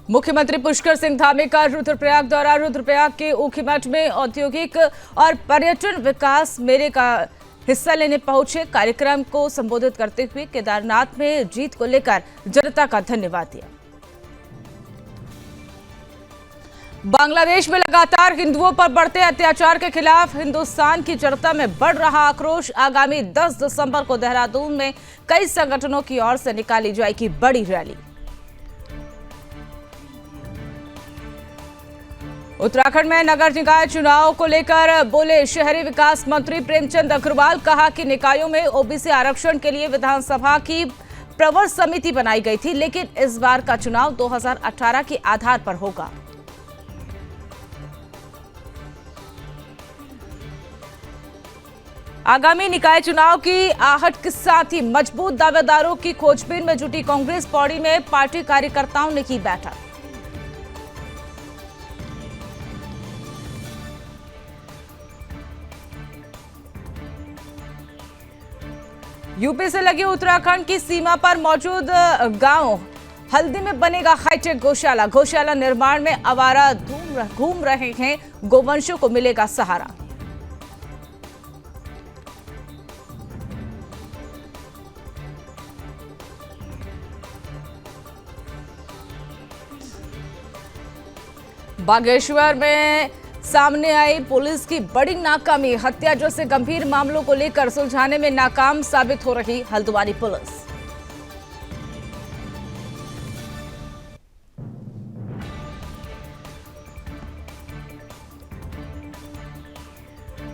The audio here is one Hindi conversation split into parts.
मुख्यमंत्री पुष्कर सिंह धामी का रुद्रप्रयाग दौरा। रुद्रप्रयाग के ऊखीमठ में औद्योगिक और पर्यटन विकास मेले का हिस्सा लेने पहुंचे। कार्यक्रम को संबोधित करते हुए केदारनाथ में जीत को लेकर जनता का धन्यवाद दिया। बांग्लादेश में लगातार हिंदुओं पर बढ़ते अत्याचार के खिलाफ हिंदुस्तान की जनता में बढ़ रहा आक्रोश। आगामी 10 दिसंबर को देहरादून में कई संगठनों की ओर से निकाली जाएगी बड़ी रैली। उत्तराखंड में नगर निकाय चुनाव को लेकर बोले शहरी विकास मंत्री प्रेमचंद अग्रवाल। कहा कि निकायों में ओबीसी आरक्षण के लिए विधानसभा की प्रवर समिति बनाई गई थी, लेकिन इस बार का चुनाव 2018 के आधार पर होगा। आगामी निकाय चुनाव की आहट के साथ ही मजबूत दावेदारों की खोजबीन में जुटी कांग्रेस। पौड़ी में पार्टी कार्यकर्ताओं ने की बैठक। यूपी से लगे उत्तराखंड की सीमा पर मौजूद गांव हल्दी में बनेगा हाईटेक गौशाला। गौशाला निर्माण में आवारा घूम रहे हैं गोवंशों को मिलेगा सहारा। बागेश्वर में सामने आई पुलिस की बड़ी नाकामी। हत्या जैसे गंभीर मामलों को लेकर सुलझाने में नाकाम साबित हो रही हल्द्वानी पुलिस।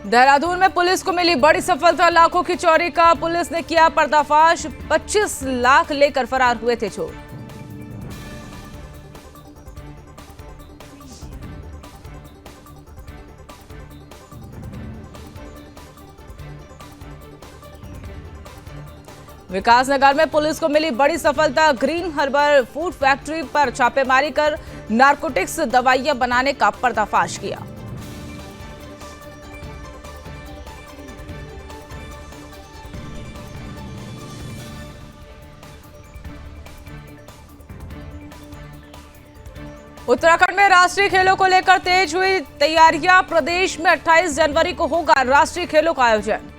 देहरादून में पुलिस को मिली बड़ी सफलता। लाखों की चोरी का पुलिस ने किया पर्दाफाश। 25 लाख लेकर फरार हुए थे चोर। विकासनगर में पुलिस को मिली बड़ी सफलता। ग्रीन हर्बल फूड फैक्ट्री पर छापेमारी कर नारकोटिक्स दवाइयां बनाने का पर्दाफाश किया। उत्तराखंड में राष्ट्रीय खेलों को लेकर तेज हुई तैयारियां। प्रदेश में 28 जनवरी को होगा राष्ट्रीय खेलों का आयोजन।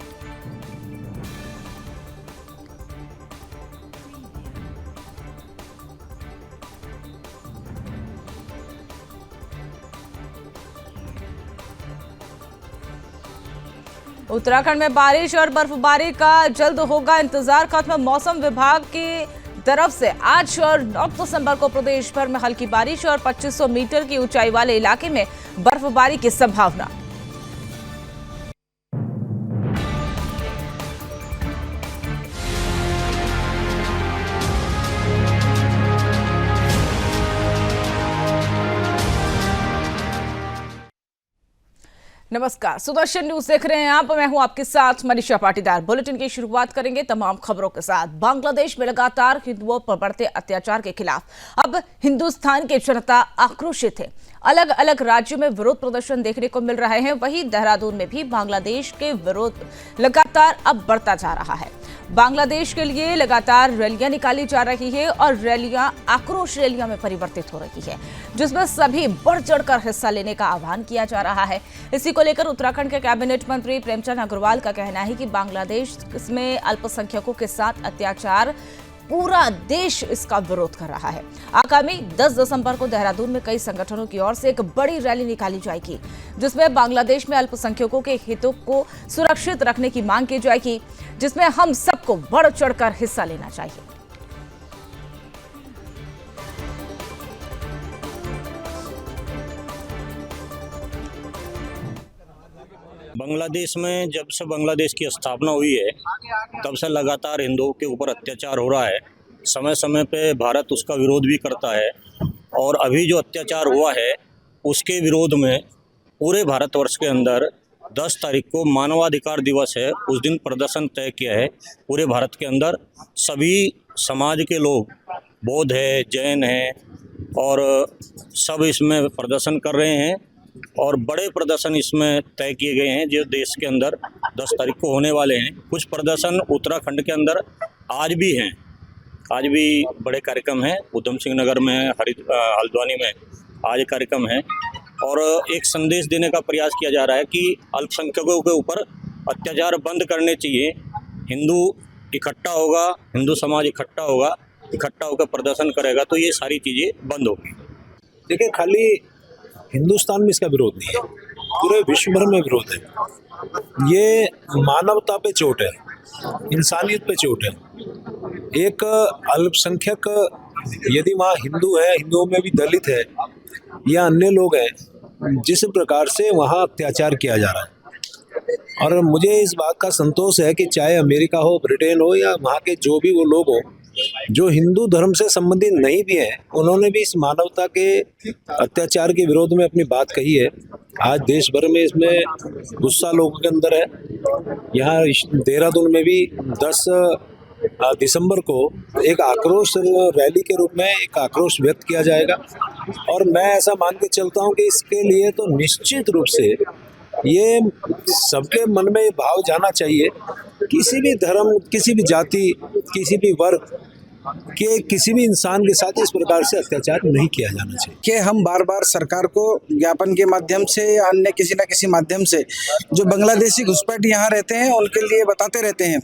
उत्तराखंड में बारिश और बर्फबारी का जल्द होगा इंतजार खत्म। मौसम विभाग की तरफ से आज और 9 दिसंबर को प्रदेश भर में हल्की बारिश और 2500 मीटर की ऊंचाई वाले इलाके में बर्फबारी की संभावना। नमस्कार, सुदर्शन न्यूज देख रहे हैं आप। मैं हूं आपके साथ मनीषा पाटीदार। बुलेटिन की शुरुआत करेंगे तमाम खबरों के साथ। बांग्लादेश में लगातार हिंदुओं पर बढ़ते अत्याचार के खिलाफ अब हिंदुस्तान की जनता आक्रोशित है। अलग अलग राज्यों में विरोध प्रदर्शन देखने को मिल रहे हैं। वहीं देहरादून में भी बांग्लादेश के विरोध लगातार अब बढ़ता जा रहा है। बांग्लादेश के लिए लगातार रैलियां निकाली जा रही है और रैलियां आक्रोश रैलियां में परिवर्तित हो रही है, जिसमें सभी बढ़ चढ़कर हिस्सा लेने का आह्वान किया जा रहा है। इसी को लेकर उत्तराखंड के कैबिनेट मंत्री प्रेमचंद अग्रवाल का कहना है कि बांग्लादेश में अल्पसंख्यकों के साथ अत्याचार, पूरा देश इसका विरोध कर रहा है। आगामी 10 दिसंबर को देहरादून में कई संगठनों की ओर से एक बड़ी रैली निकाली जाएगी, जिसमें बांग्लादेश में अल्पसंख्यकों के हितों को सुरक्षित रखने की मांग की जाएगी, जिसमें हम सबको बढ़ चढ़कर हिस्सा लेना चाहिए। बांग्लादेश में जब से बांग्लादेश की स्थापना हुई है तब से लगातार हिंदुओं के ऊपर अत्याचार हो रहा है। समय समय पे भारत उसका विरोध भी करता है और अभी जो अत्याचार हुआ है उसके विरोध में पूरे भारतवर्ष के अंदर 10 तारीख को मानवाधिकार दिवस है। उस दिन प्रदर्शन तय किया है। पूरे भारत के अंदर सभी समाज के लोग, बौद्ध है, जैन है, और सब इसमें प्रदर्शन कर रहे हैं और बड़े प्रदर्शन इसमें तय किए गए हैं जो देश के अंदर 10 तारीख को होने वाले हैं। कुछ प्रदर्शन उत्तराखंड के अंदर आज भी हैं। आज भी बड़े कार्यक्रम हैं, उधम सिंह नगर में, हल्द्वानी में आज कार्यक्रम है और एक संदेश देने का प्रयास किया जा रहा है कि अल्पसंख्यकों के ऊपर अत्याचार बंद करने चाहिए। हिंदू इकट्ठा होगा, हिंदू समाज इकट्ठा होकर प्रदर्शन करेगा तो ये सारी चीज़ें बंद होगी। देखिए, खाली हिंदुस्तान में इसका विरोध नहीं है, पूरे विश्व भर में विरोध है। ये मानवता पे चोट है, इंसानियत पे चोट है। एक अल्पसंख्यक यदि वहाँ हिंदू है, हिंदुओं में भी दलित है या अन्य लोग हैं, जिस प्रकार से वहाँ अत्याचार किया जा रहा है, और मुझे इस बात का संतोष है कि चाहे अमेरिका हो, ब्रिटेन हो या वहाँ के जो भी वो लोग हो जो हिंदू धर्म से संबंधित नहीं भी हैं, उन्होंने भी इस मानवता के अत्याचार के विरोध में अपनी बात कही है। आज देश भर में इसमें गुस्सा लोगों के अंदर है। यहाँ देहरादून में भी 10 दिसंबर को एक आक्रोश रैली के रूप में एक आक्रोश व्यक्त किया जाएगा और मैं ऐसा मान के चलता हूँ कि इसके लिए तो निश्चित रूप से ये सबके मन में ये भाव जाना चाहिए, किसी भी धर्म, किसी भी जाति, किसी भी वर्ग के किसी भी इंसान के साथ इस प्रकार से अत्याचार नहीं किया जाना चाहिए। कि हम बार बार सरकार को ज्ञापन के माध्यम से या अन्य किसी न किसी माध्यम से जो बांग्लादेशी घुसपैठ यहाँ रहते हैं उनके लिए बताते रहते हैं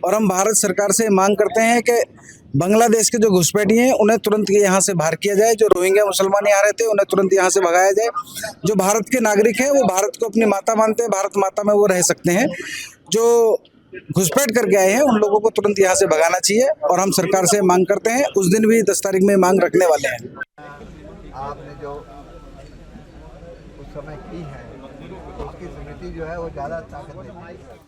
और हम भारत सरकार से मांग करते हैं कि बांग्लादेश के जो घुसपैठी हैं उन्हें तुरंत यहाँ से बाहर किया जाए। जो रोहिंग्या मुसलमान यहाँ रहते हैं उन्हें तुरंत यहाँ से भगाया जाए। जो भारत के नागरिक हैं वो भारत को अपनी माता मानते हैं, भारत माता में वो रह सकते हैं। जो घुसपैठ करके आए हैं उन लोगों को तुरंत यहाँ से भगाना चाहिए और हम सरकार से मांग करते हैं। उस दिन भी 10 तारीख में मांग रखने वाले हैं। आपने जो उस समय की है उसकी स्मृति जो है वो ज़्यादा ताकत देती है।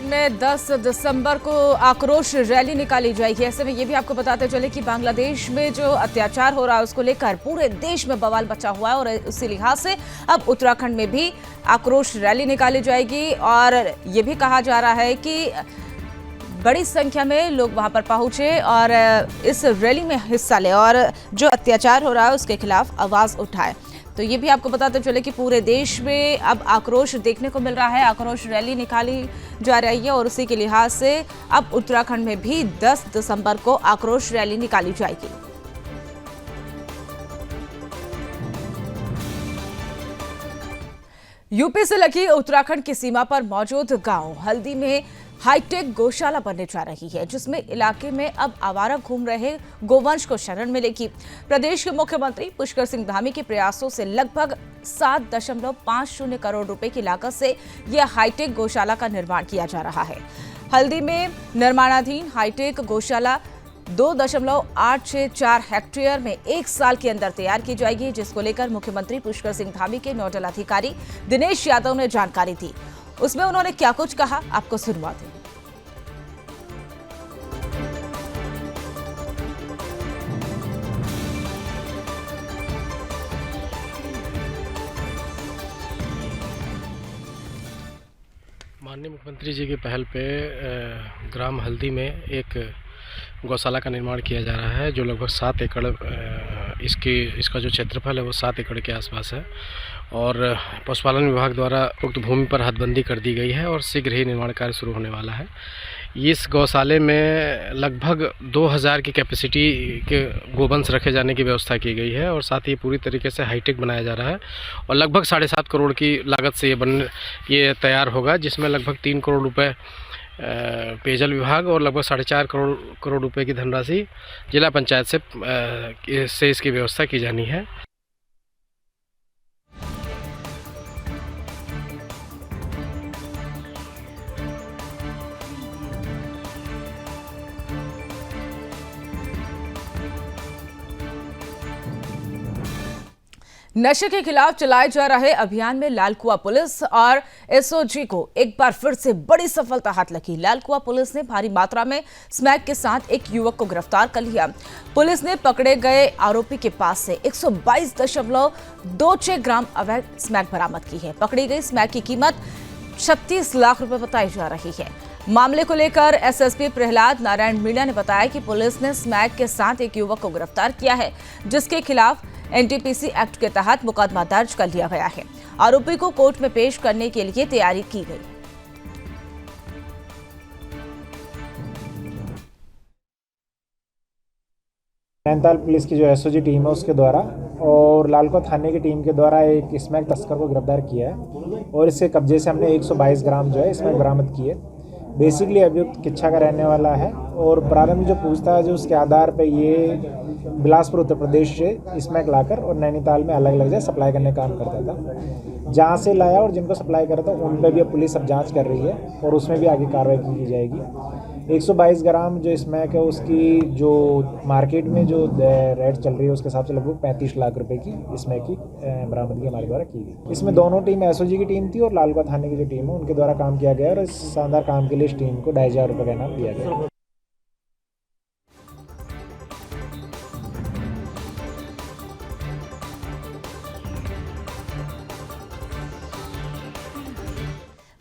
में 10 दिसंबर को आक्रोश रैली निकाली जाएगी। ऐसे में ये भी आपको बताते चले कि बांग्लादेश में जो अत्याचार हो रहा है उसको लेकर पूरे देश में बवाल मचा हुआ है और उसी लिहाज से अब उत्तराखंड में भी आक्रोश रैली निकाली जाएगी और ये भी कहा जा रहा है कि बड़ी संख्या में लोग वहां पर पहुंचे और इस रैली में हिस्सा ले और जो अत्याचार हो रहा है उसके खिलाफ आवाज उठाए। तो ये भी आपको बताते चले कि पूरे देश में अब आक्रोश देखने को मिल रहा है, आक्रोश रैली निकाली जा रही है और उसी के लिहाज से अब उत्तराखंड में भी 10 दिसंबर को आक्रोश रैली निकाली जाएगी। यूपी से लगी उत्तराखंड की सीमा पर मौजूद गांव हल्दी में हाईटेक गौशाला बनने जा रही है, जिसमें इलाके में अब आवारा घूम रहे गोवंश को शरण मिलेगी। प्रदेश के मुख्यमंत्री पुष्कर सिंह धामी के प्रयासों से लगभग 7.50 करोड़ रुपए की लागत से यह हाईटेक गौशाला का निर्माण किया जा रहा है। हल्दी में निर्माणाधीन हाईटेक गौशाला 2.864 हेक्टेयर में 1 साल के अंदर तैयार की जाएगी, जिसको लेकर मुख्यमंत्री पुष्कर सिंह धामी के नोडल अधिकारी दिनेश यादव ने जानकारी दी। उसमें उन्होंने क्या कुछ कहा, आपको सुनवाते हैं। माननीय मुख्यमंत्री जी की पहल पे ग्राम हल्दी में एक गौशाला का निर्माण किया जा रहा है, जो लगभग 7 एकड़ इसका जो क्षेत्रफल है वो 7 एकड़ के आसपास है और पशुपालन विभाग द्वारा उक्त भूमि पर हदबंदी कर दी गई है और शीघ्र ही निर्माण कार्य शुरू होने वाला है। इस गौशाले में लगभग 2000 की कैपेसिटी के गोवंश रखे जाने की व्यवस्था की गई है और साथ ही पूरी तरीके से हाईटेक बनाया जा रहा है और लगभग 7.5 करोड़ की लागत से ये तैयार होगा, जिसमें लगभग 3 करोड़ रुपए पेयजल विभाग और लगभग 4.5 करोड़ रुपए की धनराशि जिला पंचायत से इसकी व्यवस्था की जानी है। नशे के खिलाफ चलाए जा रहे अभियान में लालकुआं पुलिस और एसओजी को एक बार फिर से बड़ी सफलता हाथ लगी। लालकुआं पुलिस ने भारी मात्रा में स्मैक के साथ एक युवक को गिरफ्तार कर लिया। पुलिस ने पकड़े गए आरोपी के पास से 122.26 ग्राम अवैध स्मैक बरामद की है। पकड़ी गई स्मैक की कीमत 36 लाख रुपए बताई जा रही है। मामले को लेकर एसएसपी प्रहलाद नारायण मीणा ने बताया कि पुलिस ने स्मैक के साथ एक युवक को गिरफ्तार किया है, जिसके खिलाफ एनडीपीसी एक्ट के तहत मुकदमा दर्ज कर लिया गया है। आरोपी को कोर्ट में पेश करने के लिए तैयारी की गई। नैनीताल पुलिस की जो एसओजी टीम है उसके द्वारा और लालकुआं थाने की टीम के द्वारा एक स्मैक तस्कर को गिरफ्तार किया है और इसके कब्जे से हमने 122 ग्राम जो है स्मैक बरामद की है। बेसिकली अभियुक्त किच्छा का रहने वाला है और प्रारंभिक जो पूछताछ है उसके आधार पर ये बिलासपुर उत्तर प्रदेश से स्मैक लाकर और नैनीताल में अलग अलग जगह सप्लाई करने का काम करता था। जहाँ से लाया और जिनको सप्लाई करा था उन पर भी अब पुलिस अब जांच कर रही है और उसमें भी आगे कार्रवाई की जाएगी। 122 ग्राम जो स्मैक है उसकी जो मार्केट में जो रेट चल रही है उसके हिसाब से लगभग 35 लाख रुपए की स्मैक की बरामदगी हमारे द्वारा की गई। इसमें दोनों टीम एसओजी की टीम थी और लालकुआं थाने की जो टीम है उनके द्वारा काम किया गया और इस शानदार काम के लिए इस टीम को 2,500 रुपये का इनाम दिया गया।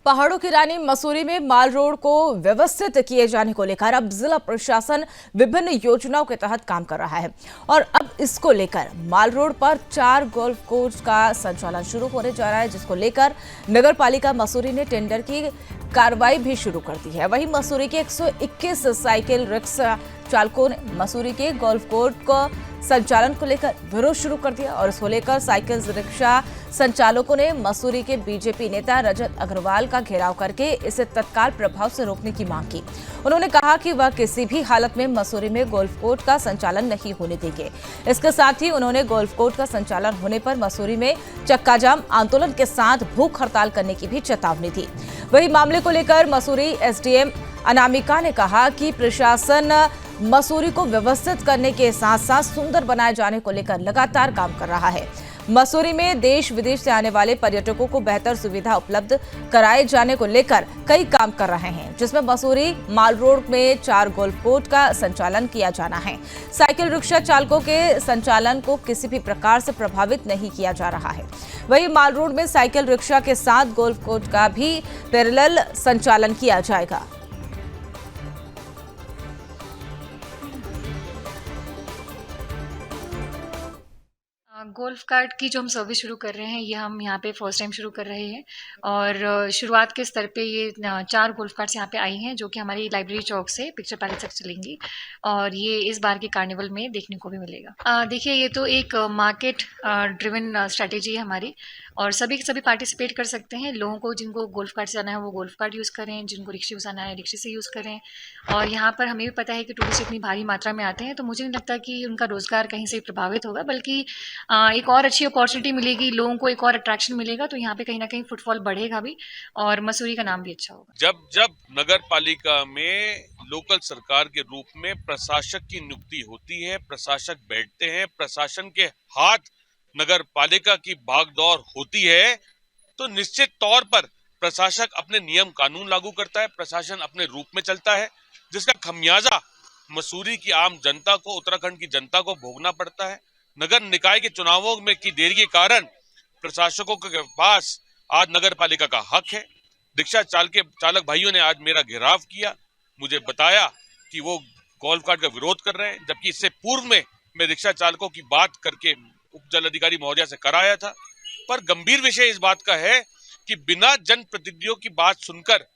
पहाड़ों की रानी मसूरी में माल रोड को व्यवस्थित किए जाने को लेकर अब जिला प्रशासन विभिन्न योजनाओं के तहत काम कर रहा है और अब इसको लेकर माल रोड पर 4 गोल्फ कोर्स का संचालन शुरू होने जा रहा है, जिसको लेकर नगर पालिका मसूरी ने टेंडर की कार्रवाई भी शुरू कर दी है। वहीं मसूरी के 121 साइकिल रिक्शा चालकों ने मसूरी के गोल्फ कोर्स को संचालन को लेकर विरोध शुरू कर दिया और इसको लेकर साइकिल रिक्शा संचालकों ने मसूरी के बीजेपी नेता रजत अग्रवाल का घेराव करके इसे तत्काल प्रभाव से रोकने की मांग की। उन्होंने कहा कि वह किसी भी हालत में मसूरी में गोल्फ कोर्ट का संचालन नहीं होने देंगे। इसके साथ ही उन्होंने गोल्फ कोर्ट का संचालन होने पर मसूरी में चक्का जाम आंदोलन के साथ भूख हड़ताल करने की भी चेतावनी दी। वही मामले को लेकर मसूरी एसडीएम अनामिका ने कहा कि प्रशासन मसूरी को व्यवस्थित करने के साथ साथ सुंदर बनाए जाने को लेकर लगातार काम कर रहा है। मसूरी में देश विदेश से आने वाले पर्यटकों को बेहतर सुविधा उपलब्ध कराए जाने को लेकर कई काम कर रहे हैं, जिसमें मसूरी माल रोड में 4 गोल्फ कोर्ट का संचालन किया जाना है। साइकिल रिक्शा चालकों के संचालन को किसी भी प्रकार से प्रभावित नहीं किया जा रहा है। वहीं माल रोड में साइकिल रिक्शा के साथ गोल्फ कोर्ट का भी पैरेलल संचालन किया जाएगा। गोल्फ कार्ट की जो हम सर्विस शुरू कर रहे हैं ये हम यहाँ पे फर्स्ट टाइम शुरू कर रहे हैं और शुरुआत के स्तर पे ये 4 गोल्फ कार्ट्स यहाँ पे आई हैं जो कि हमारी लाइब्रेरी चौक से पिक्चर पैलेस तक चलेंगी और ये इस बार के कार्निवल में देखने को भी मिलेगा। देखिए ये तो एक मार्केट ड्रिवन स्ट्रैटेजी है हमारी और सभी पार्टिसिपेट कर सकते हैं। लोगों को जिनको गोल्फ कार्ट से जाना है वो गोल्फ कार्ट यूज़ करें, जिनको रिक्शे से जाना है रिक्शे से यूज़ करें। और यहाँ पर हमें भी पता है कि टूरिस्ट इतनी भारी मात्रा में आते हैं तो मुझे नहीं लगता कि उनका रोज़गार कहीं से प्रभावित होगा, बल्कि एक और अच्छी अपॉर्चुनिटी मिलेगी, लोगों को एक और अट्रैक्शन मिलेगा तो यहाँ पे कहीं ना कहीं फुटफॉल बढ़ेगा भी और मसूरी का नाम भी अच्छा होगा। जब नगर पालिका में लोकल सरकार के रूप में प्रशासक की नियुक्ति होती है, प्रशासक बैठते हैं, प्रशासन के हाथ नगर पालिका की भागदौड़ होती है तो निश्चित तौर पर प्रशासक अपने नियम कानून लागू करता है, प्रशासन अपने रूप में चलता है, जिसका खमियाजा मसूरी की आम जनता को, उत्तराखंड की जनता को भोगना पड़ता है। नगर निकाय के चुनावों में की देरी के कारण प्रशासकों के पास आज नगर पालिका का हक है। रिक्शा चालक भाइयों ने आज मेरा घेराव किया, मुझे बताया कि वो गोल्फ कार्ट का विरोध कर रहे हैं, जबकि इससे पूर्व में मैं रिक्शा चालकों की बात करके उप जल अधिकारी महोदया से कराया था। पर गंभीर विषय इस बात का है कि बिना जनप्रतिनिधियों की बात सुनकर,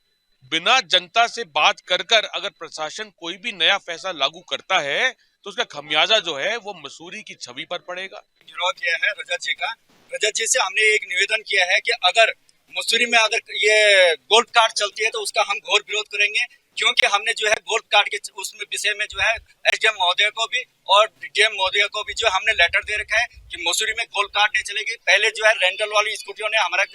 बिना जनता से बात कर अगर प्रशासन कोई भी नया फैसला लागू करता है तो उसका खमियाजा जो है वो मसूरी की छवि पर पड़ेगा। गिरफ्तार किया है रजत जी से हमने एक निवेदन किया है कि अगर मसूरी में अगर ये गोल्फ कार्ट चलती है तो उसका हम घोर विरोध करेंगे, क्योंकि हमने जो है गोल्फ कार्ट के उसमें विषय में जो है एसडीएम महोदय को भी और डीएम महोदय को भी जो हमने लेटर दे रखा है कि मसूरी में गोल्फ कार्ट नहीं चलेगी। पहले जो है रेंटल वाली स्कूटियों ने हमारा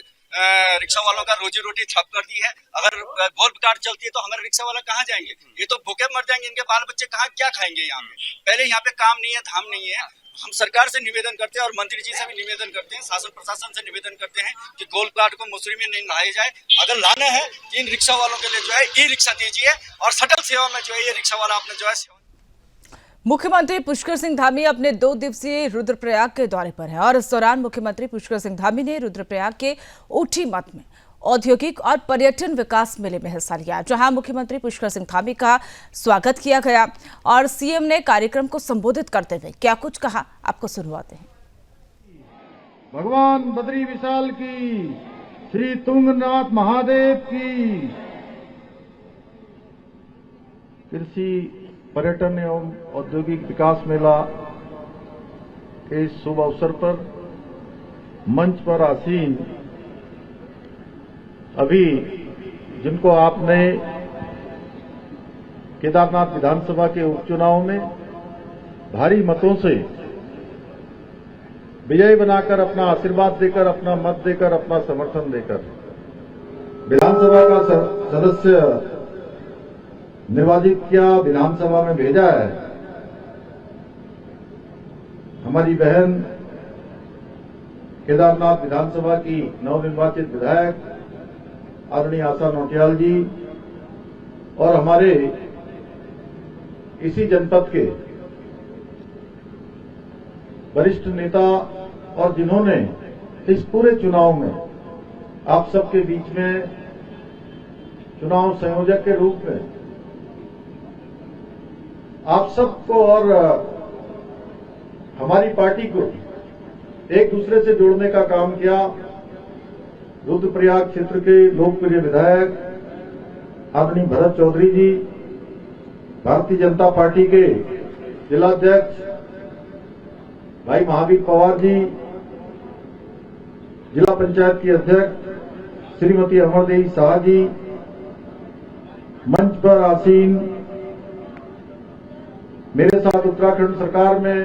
रिक्शा वालों का रोजी रोटी ठप कर दी है। अगर गोल्फ कार्ट चलती है तो हमारे रिक्शा वाला कहाँ जाएंगे? ये तो भूखे मर जाएंगे, इनके बाल बच्चे कहाँ क्या खाएंगे? यहाँ पे पहले यहाँ पे काम नहीं है, धाम नहीं है, हम सरकार से निवेदन करते हैं और मंत्री जी से भी निवेदन करते हैं, शासन प्रशासन से निवेदन करते हैं कि गोल्फ कार्ट को मसूरी में नहीं लाया जाए। अगर लाना है तो इन रिक्शा वालों के लिए जो है ई रिक्शा दीजिए और शटल सेवा में जो है ये रिक्शा वाला अपने जो है मुख्यमंत्री पुष्कर सिंह धामी अपने 2 दिवसीय रुद्रप्रयाग के दौरे पर हैं और इस दौरान मुख्यमंत्री पुष्कर सिंह धामी ने रुद्रप्रयाग के ऊटी मठ में औद्योगिक और पर्यटन विकास मेले में हिस्सा लिया, जहां मुख्यमंत्री पुष्कर सिंह धामी का स्वागत किया गया और सीएम ने कार्यक्रम को संबोधित करते हुए क्या कुछ कहा, आपको सुनवाते हैं। भगवान बद्री विशाल की, श्री तुंगनाथ महादेव की। कृषि पर्यटन एवं औद्योगिक विकास मेला के इस शुभ अवसर पर मंच पर आसीन अभी जिनको आपने केदारनाथ विधानसभा के उपचुनाव में भारी मतों से विजयी बनाकर अपना आशीर्वाद देकर, अपना मत देकर, अपना समर्थन देकर विधानसभा का सदस्य निर्वाचित किया, विधानसभा में भेजा है। हमारी बहन केदारनाथ विधानसभा की नवनिर्वाचित विधायक आदरणीय आशा नौटियाल जी और हमारे इसी जनपद के वरिष्ठ नेता और जिन्होंने इस पूरे चुनाव में आप सबके बीच में चुनाव संयोजक के रूप में आप सबको और हमारी पार्टी को एक दूसरे से जोड़ने का काम किया। रुद्रप्रयाग क्षेत्र के लोकप्रिय विधायक आदरणीय भरत चौधरी जी, भारतीय जनता पार्टी के जिलाध्यक्ष भाई महावीर पवार जी, जिला पंचायत की अध्यक्ष श्रीमती अमरदेवी शाह जी, मंच पर आसीन मेरे साथ उत्तराखंड सरकार में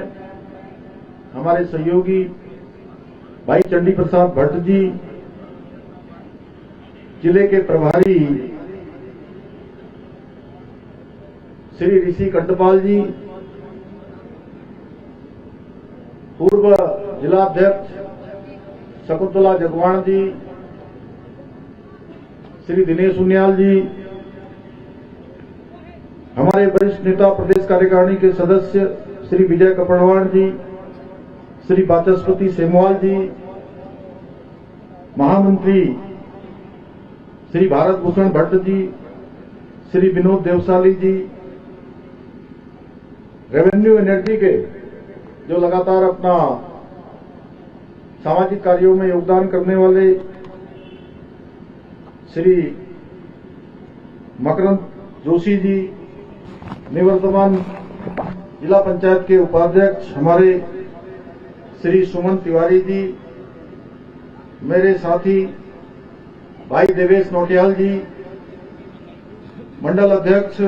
हमारे सहयोगी भाई चंडी प्रसाद भट्ट जी, जिले के प्रभारी श्री ऋषि कंटपाल जी, पूर्व जिलाध्यक्ष शकुंतला जगवाण जी, श्री दिनेश उनियाल जी, हमारे वरिष्ठ नेता प्रदेश कार्यकारिणी के सदस्य श्री विजय कपड़वाण जी, श्री वाचस्पति सेमवाल जी, महामंत्री श्री भारत भूषण भट्ट जी, श्री विनोद देवसाली जी, रेवेन्यू एनर्जी के जो लगातार अपना सामाजिक कार्यों में योगदान करने वाले श्री मकरंद जोशी जी, निवर्तमान जिला पंचायत के उपाध्यक्ष हमारे श्री सुमन तिवारी जी, मेरे साथी भाई देवेश नौटियाल जी, मंडल अध्यक्ष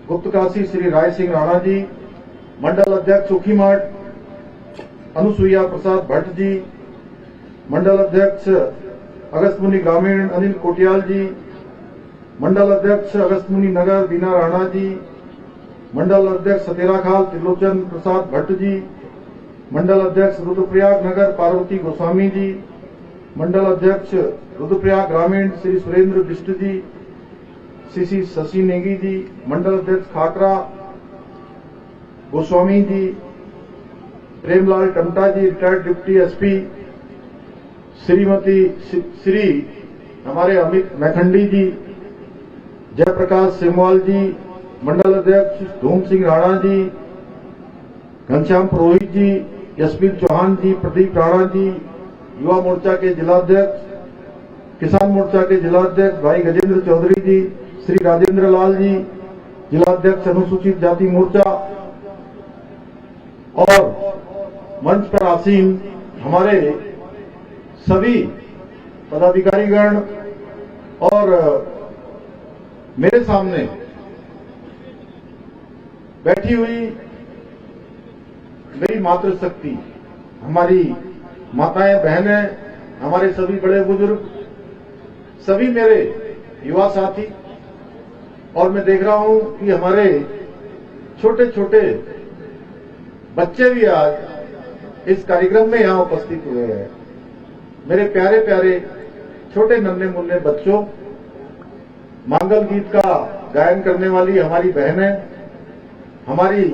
गुप्तकाशी श्री राय सिंह राणा जी, मंडल अध्यक्ष उखीमाठ अनुसुईया प्रसाद भट्ट जी, मंडल अध्यक्ष अगस्तमुनि ग्रामीण अनिल कोटियाल जी, मंडल अध्यक्ष अगस्तमुनि नगर बीना राणा जी, मंडल अध्यक्ष सतेराखाल त्रिलोचन प्रसाद भट्ट जी, मंडल अध्यक्ष रुद्रप्रयाग नगर पार्वती गोस्वामी जी, मंडल अध्यक्ष रुद्रप्रयाग ग्रामीण श्री सुरेंद्र बिष्ट जी, श्री शशि नेगी जी, मंडल अध्यक्ष खाकरा गोस्वामी जी, प्रेमलाल टमटा जी, रिटायर्ड डिप्टी एसपी, श्री हमारे अमित मैखंडी जी, जयप्रकाश सेमवाल जी, मंडल अध्यक्ष धूम सिंह राणा जी, घनश्याम पुरोहित जी, यशवीर चौहान जी, प्रदीप राणा जी, युवा मोर्चा के जिलाध्यक्ष, किसान मोर्चा के जिलाध्यक्ष भाई गजेंद्र चौधरी जी, श्री राजेंद्र लाल जी, जिलाध्यक्ष अनुसूचित जाति मोर्चा और मंच पर आसीन हमारे सभी पदाधिकारीगण और मेरे सामने बैठी हुई मेरी मातृशक्ति, हमारी माताएं, बहनें, हमारे सभी बड़े बुजुर्ग, सभी मेरे युवा साथी, और मैं देख रहा हूं कि हमारे छोटे छोटे बच्चे भी आज इस कार्यक्रम में यहाँ उपस्थित हुए हैं। मेरे प्यारे प्यारे छोटे नन्हे मुन्ने बच्चों, मंगल गीत का गायन करने वाली हमारी बहनें, हमारी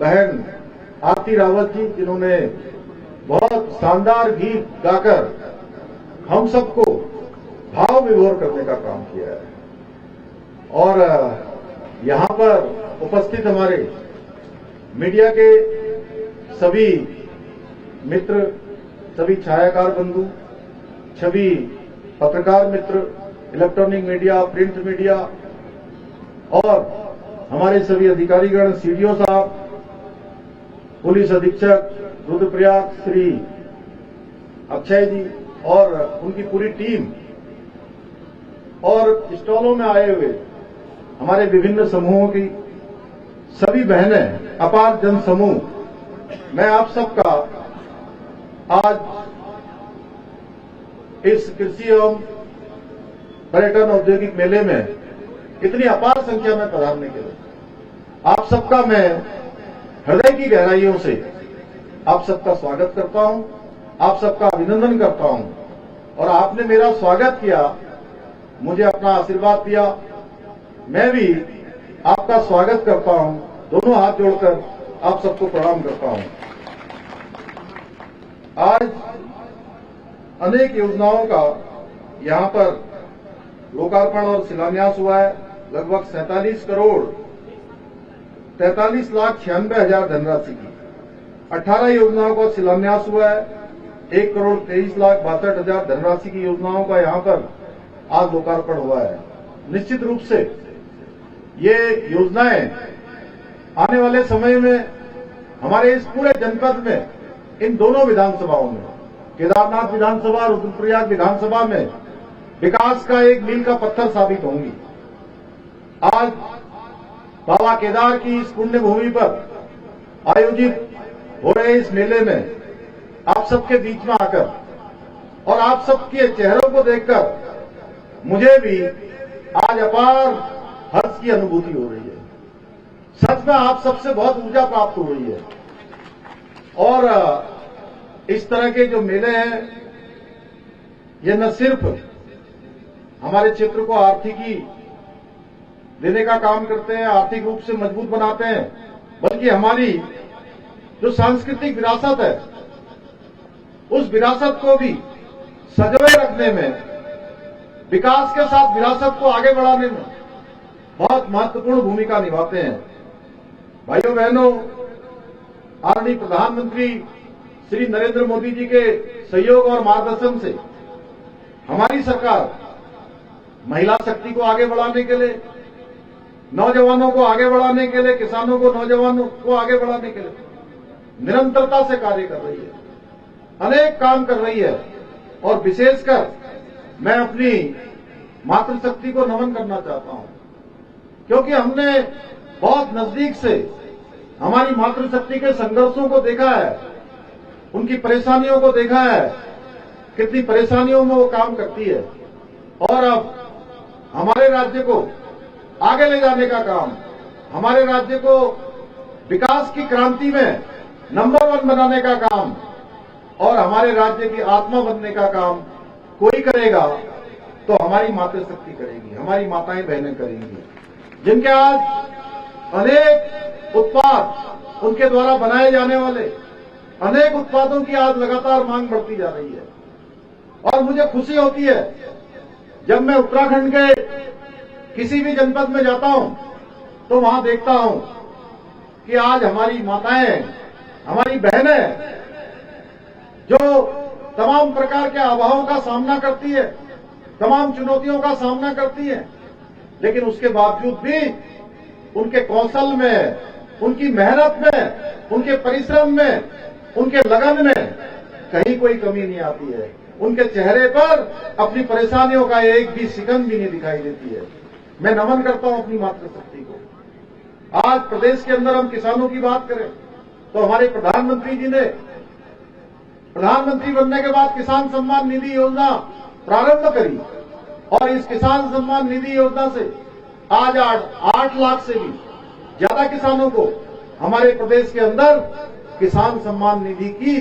बहन आरती रावत जी, जिन्होंने बहुत शानदार गीत गाकर हम सबको भाव विभोर करने का काम किया है। और यहाँ पर उपस्थित हमारे मीडिया के सभी मित्र, सभी छायाकार बंधु, सभी पत्रकार मित्र, इलेक्ट्रॉनिक मीडिया, प्रिंट मीडिया और हमारे सभी अधिकारीगण, सीडीओ साहब, पुलिस अधीक्षक रुद्रप्रयाग श्री अक्षय जी और उनकी पूरी टीम, और स्टॉलों में आए हुए हमारे विभिन्न समूहों की सभी बहनें, अपार जन समूह, मैं आप सबका आज इस कृषि एवं पर्यटन औद्योगिक मेले में इतनी अपार संख्या में पधारने के लिए आप सबका मैं हृदय की गहराइयों से आप सबका स्वागत करता हूं, आप सबका अभिनंदन करता हूं। और आपने मेरा स्वागत किया, मुझे अपना आशीर्वाद दिया, मैं भी आपका स्वागत करता हूं, दोनों हाथ जोड़कर आप सबको प्रणाम करता हूं। आज अनेक योजनाओं का यहां पर लोकार्पण और शिलान्यास हुआ है। लगभग 47 करोड़ 43,96,000 धनराशि की 18 योजनाओं का शिलान्यास हुआ है। 1,23,62,000 धनराशि की योजनाओं का यहां पर आज लोकार्पण हुआ है। निश्चित रूप से ये योजनाएं आने वाले समय में हमारे इस पूरे जनपद में, इन दोनों विधानसभाओं में, केदारनाथ विधानसभा, रुद्रप्रयाग विधानसभा में विकास का एक मील का पत्थर साबित होंगी। आज बाबा केदार की इस पुण्य भूमि पर आयोजित हो रहे इस मेले में आप सबके बीच में आकर और आप सबके चेहरों को देखकर मुझे भी आज अपार हर्ष की अनुभूति हो रही है। सच में आप सबसे बहुत ऊर्जा प्राप्त हो रही है। और इस तरह के जो मेले हैं, ये न सिर्फ हमारे क्षेत्र को आर्थिकी देने का काम करते हैं, आर्थिक रूप से मजबूत बनाते हैं, बल्कि हमारी जो सांस्कृतिक विरासत है, उस विरासत को भी सजोए रखने में, विकास के साथ विरासत को आगे बढ़ाने में बहुत महत्वपूर्ण भूमिका निभाते हैं। भाइयों बहनों, आदरणीय प्रधानमंत्री श्री नरेंद्र मोदी जी के सहयोग और मार्गदर्शन से हमारी सरकार महिला शक्ति को आगे बढ़ाने के लिए, नौजवानों को आगे बढ़ाने के लिए, किसानों को, नौजवानों को आगे बढ़ाने के लिए निरंतरता से कार्य कर रही है, अनेक काम कर रही है। और विशेषकर मैं अपनी मातृशक्ति को नमन करना चाहता हूं, क्योंकि हमने बहुत नजदीक से हमारी मातृशक्ति के संघर्षों को देखा है, उनकी परेशानियों को देखा है, कितनी परेशानियों में वो काम करती है। और अब हमारे राज्य को आगे ले जाने का काम, हमारे राज्य को विकास की क्रांति में नंबर 1 बनाने का काम और हमारे राज्य की आत्मा बनने का काम कोई करेगा तो हमारी मातृशक्ति करेगी, हमारी माताएं बहनें करेंगी, जिनके आज अनेक उत्पाद, उनके द्वारा बनाए जाने वाले अनेक उत्पादों की आज लगातार मांग बढ़ती जा रही है। और मुझे खुशी होती है जब मैं उत्तराखंड के किसी भी जनपद में जाता हूं तो वहां देखता हूं कि आज हमारी माताएं, हमारी बहनें जो तमाम प्रकार के अभावों का सामना करती है, तमाम चुनौतियों का सामना करती है, लेकिन उसके बावजूद भी उनके कौशल में, उनकी मेहनत में, उनके परिश्रम में, उनके लगन में कहीं कोई कमी नहीं आती है। उनके चेहरे पर अपनी परेशानियों का एक भी शिकन भी नहीं दिखाई देती है। मैं नमन करता हूं अपनी मातृशक्ति को। आज प्रदेश के अंदर हम किसानों की बात करें तो हमारे प्रधानमंत्री जी ने प्रधानमंत्री बनने के बाद किसान सम्मान निधि योजना प्रारंभ करी और इस किसान सम्मान निधि योजना से आज 8 लाख से भी ज्यादा किसानों को हमारे प्रदेश के अंदर किसान सम्मान निधि की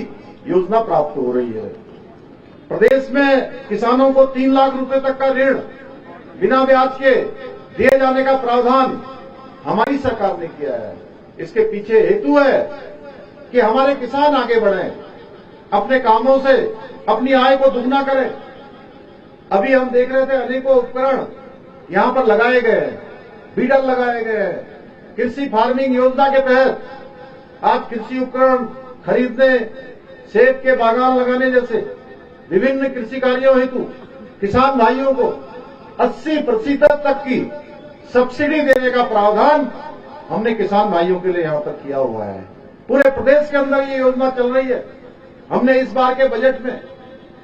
योजना प्राप्त हो रही है। प्रदेश में किसानों को 3 लाख रुपए तक का ऋण बिना ब्याज के दिए जाने का प्रावधान हमारी सरकार ने किया है। इसके पीछे हेतु है कि हमारे किसान आगे बढ़ें, अपने कामों से अपनी आय को दुगना करें। अभी हम देख रहे थे अनेकों उपकरण यहां पर लगाए गए हैं, बीडर लगाए गए हैं। कृषि फार्मिंग योजना के तहत आज कृषि उपकरण खरीदने, सेब के बागान लगाने जैसे विभिन्न कृषि कार्यों हेतु किसान भाइयों को 80% तक की सब्सिडी देने का प्रावधान हमने किसान भाइयों के लिए यहां पर किया हुआ है। पूरे प्रदेश के अंदर ये योजना चल रही है। हमने इस बार के बजट में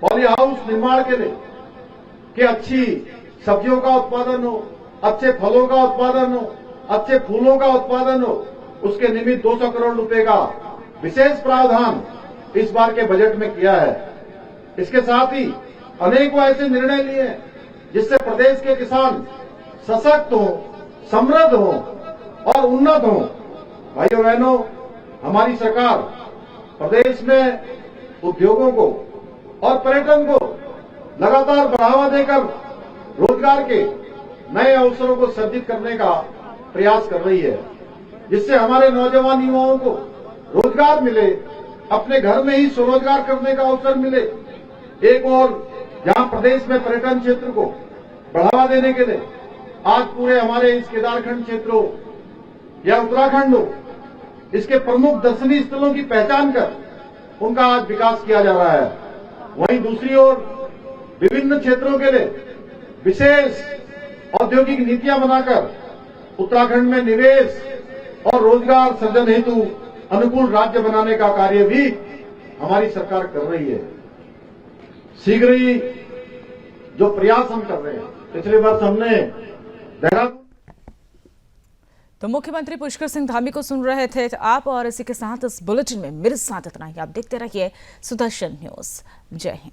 पॉली हाउस निर्माण के लिए कि अच्छी सब्जियों का उत्पादन हो, अच्छे फलों का उत्पादन हो, अच्छे फूलों का उत्पादन हो, उसके निमित्त 200 करोड़ रुपए का विशेष प्रावधान इस बार के बजट में किया है। इसके साथ ही अनेकों ऐसे निर्णय लिए जिससे प्रदेश के किसान सशक्त हो, समृद्ध हो और उन्नत हो। भाइयों बहनों, हमारी सरकार प्रदेश में उद्योगों को और पर्यटन को लगातार बढ़ावा देकर रोजगार के नए अवसरों को सृजित करने का प्रयास कर रही है, जिससे हमारे नौजवान युवाओं को रोजगार मिले, अपने घर में ही स्वरोजगार करने का अवसर मिले। एक और जहां प्रदेश में पर्यटन क्षेत्र को बढ़ावा देने के लिए आज पूरे हमारे इस केदारखंड क्षेत्र हो या उत्तराखंड हो, इसके प्रमुख दर्शनीय स्थलों की पहचान कर उनका आज विकास किया जा रहा है। वहीं दूसरी ओर विभिन्न क्षेत्रों के लिए विशेष औद्योगिक नीतियां बनाकर उत्तराखंड में निवेश और रोजगार सृजन हेतु अनुकूल राज्य बनाने का कार्य भी हमारी सरकार कर रही है। शीघ्र ही जो प्रयास हम कर रहे हैं, पिछले वर्ष हमने देहरादून। तो मुख्यमंत्री पुष्कर सिंह धामी को सुन रहे थे आप, और इसी के साथ इस बुलेटिन में मेरे साथ इतना ही। आप देखते रहिए सुदर्शन न्यूज। जय हिंद।